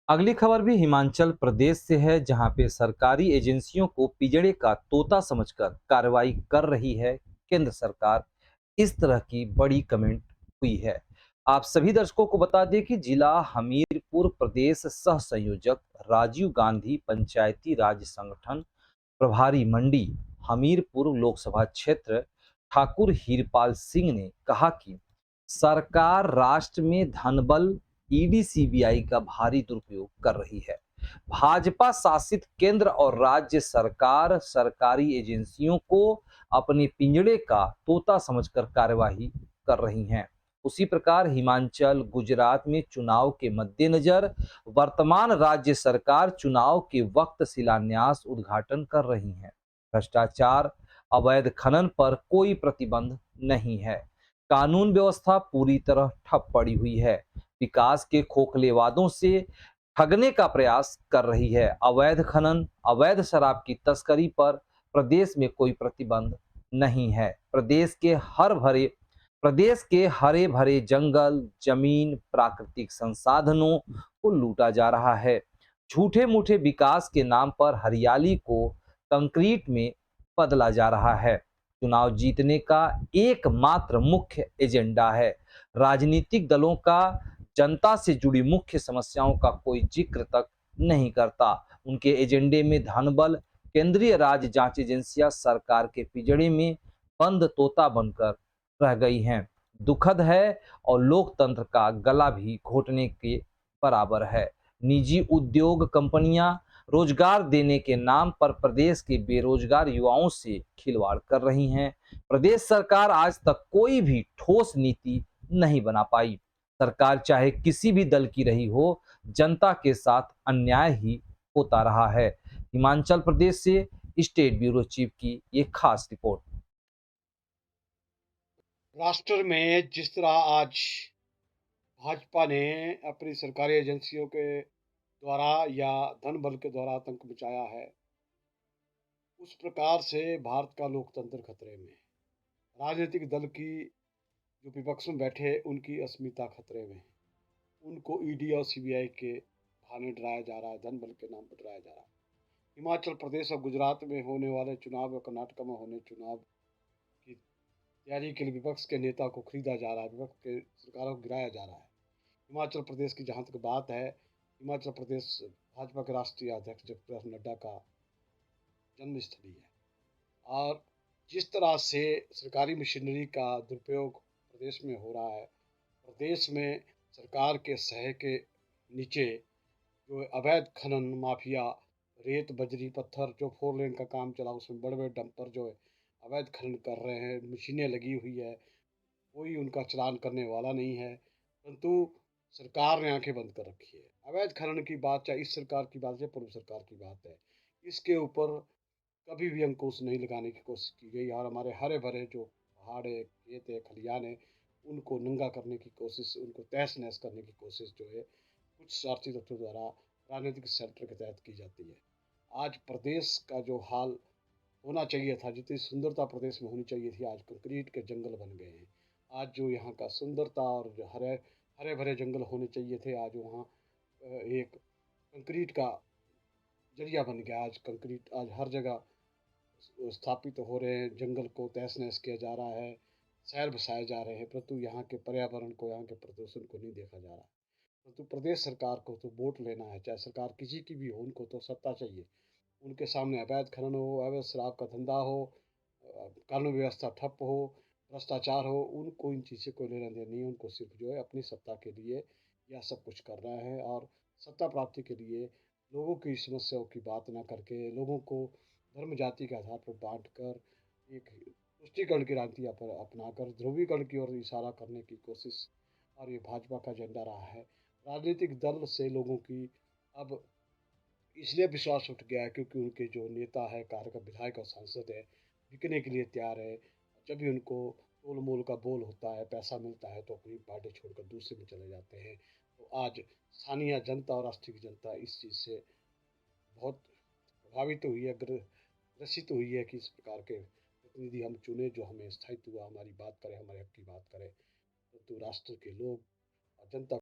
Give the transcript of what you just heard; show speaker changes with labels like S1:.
S1: अगली खबर भी हिमाचल प्रदेश से है, जहां पे सरकारी एजेंसियों को पिंजड़े का तोता समझकर कार्रवाई कर रही है केंद्र सरकार। इस तरह की बड़ी कमेंट हुई है। आप सभी दर्शकों को बता दें कि जिला हमीरपुर प्रदेश सह संयोजक राजीव गांधी पंचायती राज संगठन प्रभारी मंडी हमीरपुर लोकसभा क्षेत्र ठाकुर हीरपाल सिंह ने कहा कि सरकार राष्ट्र में धनबल ईडी सीबीआई का भारी दुरुपयोग कर रही है। भाजपा शासित केंद्र और राज्य सरकार सरकारी एजेंसियों को अपने पिंजड़े का तोता समझकर कार्यवाही कर रही हैं। उसी प्रकार हिमाचल गुजरात में चुनाव के मद्देनजर वर्तमान राज्य सरकार चुनाव के वक्त शिलान्यास उद्घाटन कर रही है। भ्रष्टाचार अवैध खनन पर कोई प्रतिबंध नहीं है। कानून व्यवस्था पूरी तरह ठप पड़ी हुई है। विकास के खोखले वादों से ठगने का प्रयास कर रही है। अवैध खनन अवैध शराब की तस्करी पर प्रदेश में कोई प्रतिबंध नहीं है। प्रदेश के हरे भरे जंगल जमीन प्राकृतिक संसाधनों को लूटा जा रहा है। झूठे मूठे विकास के नाम पर हरियाली को कंक्रीट में बदला जा रहा है। चुनाव जीतने का एकमात्र मुख्य एजेंडा है। राजनीतिक दलों का जनता से जुड़ी मुख्य समस्याओं का कोई जिक्र तक नहीं करता। उनके एजेंडे में धनबल केंद्रीय राज्य जांच एजेंसियां सरकार के पिंजड़े में बंद तोता बनकर रह गई हैं। दुखद है और लोकतंत्र का गला भी घोटने के बराबर है। निजी उद्योग कंपनियां रोजगार देने के नाम पर प्रदेश के बेरोजगार युवाओं से खिलवाड़ कर रही हैं। प्रदेश सरकार आज तक कोई भी ठोस नीति नहीं बना पाई। सरकार चाहे किसी भी दल की रही हो, जनता के साथ अन्याय ही होता रहा है। हिमाचल प्रदेश से स्टेट ब्यूरो चीफ की ये खास रिपोर्ट।
S2: राष्ट्र में जिस तरह आज भाजपा ने अपनी सरकारी एजेंसियों के द्वारा या धन बल के द्वारा आतंक मचाया है, उस प्रकार से भारत का लोकतंत्र खतरे में है। राजनीतिक दल की जो विपक्ष में बैठे हैं, उनकी अस्मिता खतरे में है। उनको ईडी और सीबीआई के बहाने डराया जा रहा है, धन बल के नाम पर डराया जा रहा है। हिमाचल प्रदेश और गुजरात में होने वाले चुनाव और कर्नाटक में होने चुनाव की तैयारी के लिए विपक्ष के नेता को खरीदा जा रहा है, विपक्ष के सरकारों को गिराया जा रहा है। हिमाचल प्रदेश की जहाँ तक बात है, हिमाचल प्रदेश भाजपा के राष्ट्रीय अध्यक्ष जगत प्रकाश नड्डा का जन्मस्थली है। और जिस तरह से सरकारी मशीनरी का दुरुपयोग प्रदेश में हो रहा है, प्रदेश में सरकार के सह के नीचे जो अवैध खनन माफिया, रेत बजरी पत्थर जो 4 लेन का काम चला, उसमें बड़े बड़े डंपर जो है अवैध खनन कर रहे हैं, मशीनें लगी हुई है, कोई उनका चालान करने वाला नहीं है। परंतु सरकार ने आंखें बंद कर रखी है। अवैध खनन की बात चाहे इस सरकार की बात है, पूर्व सरकार की बात है, इसके ऊपर कभी भी अंकुश नहीं लगाने की कोशिश की गई। और हमारे हरे भरे जो पहाड़ है, खेत है, खलियान है, उनको नंगा करने की कोशिश, उनको तहस नहस करने की कोशिश जो है कुछ स्वार्थी तत्वों द्वारा राजनीतिक सेंटर के तहत की जाती है। आज प्रदेश का जो हाल होना चाहिए था, जितनी सुंदरता प्रदेश में होनी चाहिए थी, आज कंक्रीट के जंगल बन गए हैं। आज जो यहाँ का सुंदरता और जो हरे हरे भरे जंगल होने चाहिए थे, आज वहाँ एक कंक्रीट का जरिया बन गया। आज कंक्रीट आज हर जगह स्थापित हो रहे हैं, जंगल को तहस नहस किया जा रहा है, शहर बसाए जा रहे हैं, परंतु यहाँ के पर्यावरण को, यहाँ के प्रदूषण को नहीं देखा जा रहा। परंतु प्रदेश सरकार को तो वोट लेना है, चाहे सरकार किसी की भी हो, उनको तो सत्ता चाहिए। उनके सामने अवैध खनन हो, अवैध शराब का धंधा हो, कानून व्यवस्था ठप हो, भ्रष्टाचार हो, उनको इन चीज़ से कोई लेना देना नहीं है। उनको सिर्फ जो है अपनी सत्ता के लिए यह सब कुछ कर रहा है। और सत्ता प्राप्ति के लिए लोगों की समस्याओं की बात ना करके, लोगों को धर्म जाति के आधार पर बांट कर, एक तुष्टीकरण की राजनीति अपनाकर ध्रुवीकरण की ओर इशारा करने की कोशिश, और ये भाजपा का एजेंडा रहा है। राजनीतिक दल से लोगों की अब इसलिए विश्वास उठ गया है क्योंकि उनके जो नेता है, कार्यकर विधायक और सांसद है, बिकने के लिए तैयार है। जब भी उनको तोल मोल का बोल होता है, पैसा मिलता है, तो अपनी पार्टी छोड़कर दूसरे में चले जाते हैं। तो आज स्थानीय जनता और राष्ट्रीय की जनता इस चीज़ से बहुत प्रभावित हुई है, ग्रसित हुई है कि इस प्रकार के प्रतिनिधि हम चुने जो हमें स्थायित्व हुआ, हमारी बात करें, हमारे हक की बात करें। परंतु राष्ट्र के लोग और जनता